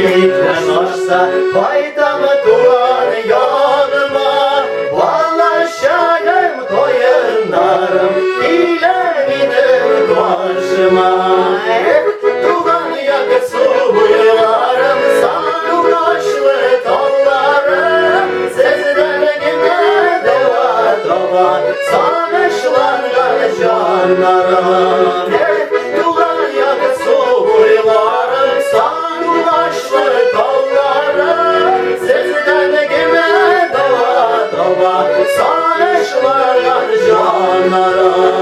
fikren olsa faydamı duvar yanıma Valaşayım koyunlarım dilevidir başıma Duvan yakı suylarım sanulaşlı dallarım Sezlerine deva dava sanışlanlar canlarım Duvan yakı suylarım sanulaşlı dallarım Sezlerine deva dava sanışlanlar canlarım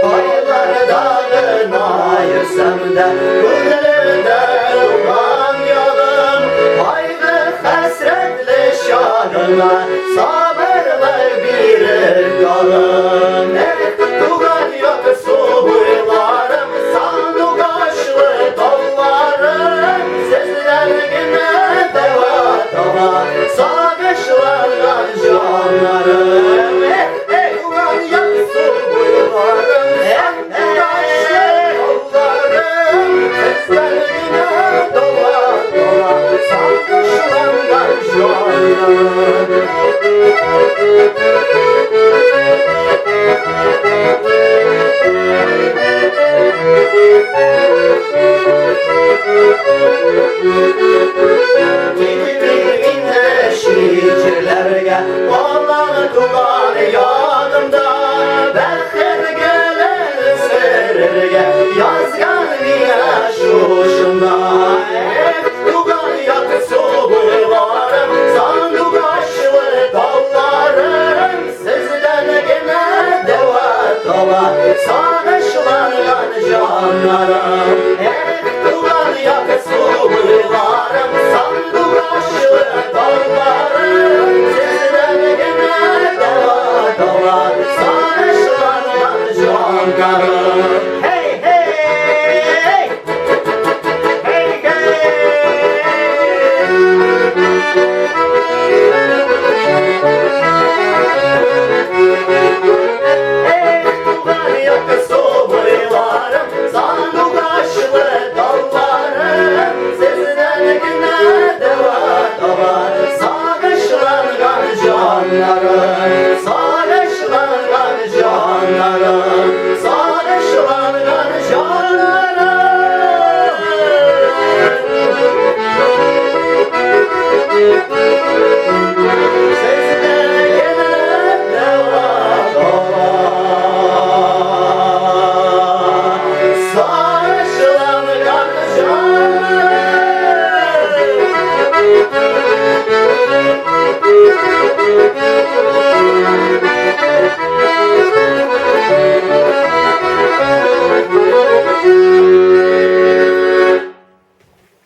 Aylar dağına yüksem de Gönlümde ulan yalım Haydi hasretli şanına Sabırlar birer kalım Tugan yok suylarım Sandu kaşlı dallarım Seslerine deva dava Savaşlarlar canlarım Tugan yok suylarım Sandu kaşlı dallarım Seslerine dava dava Savaşlarlar canlarım Fikriminde şiirlerge Allah'ın duvarı yanımda Belki gelen sererge Yazgan niye şuşunda Dugan yakı soğularım Sandu kaşlı dallarım Sizden gene deva dava Sanışlarlar canlarım Dugan yakı soğularım Sandu kaşlı dallarım Sizden gene deva dava Sanışlarlar canlarım Hey hey Hey hey Tugan yakı soğularım Sandu kaşlı dallarım Sizden güne deva dava Savaşlarlar canlarım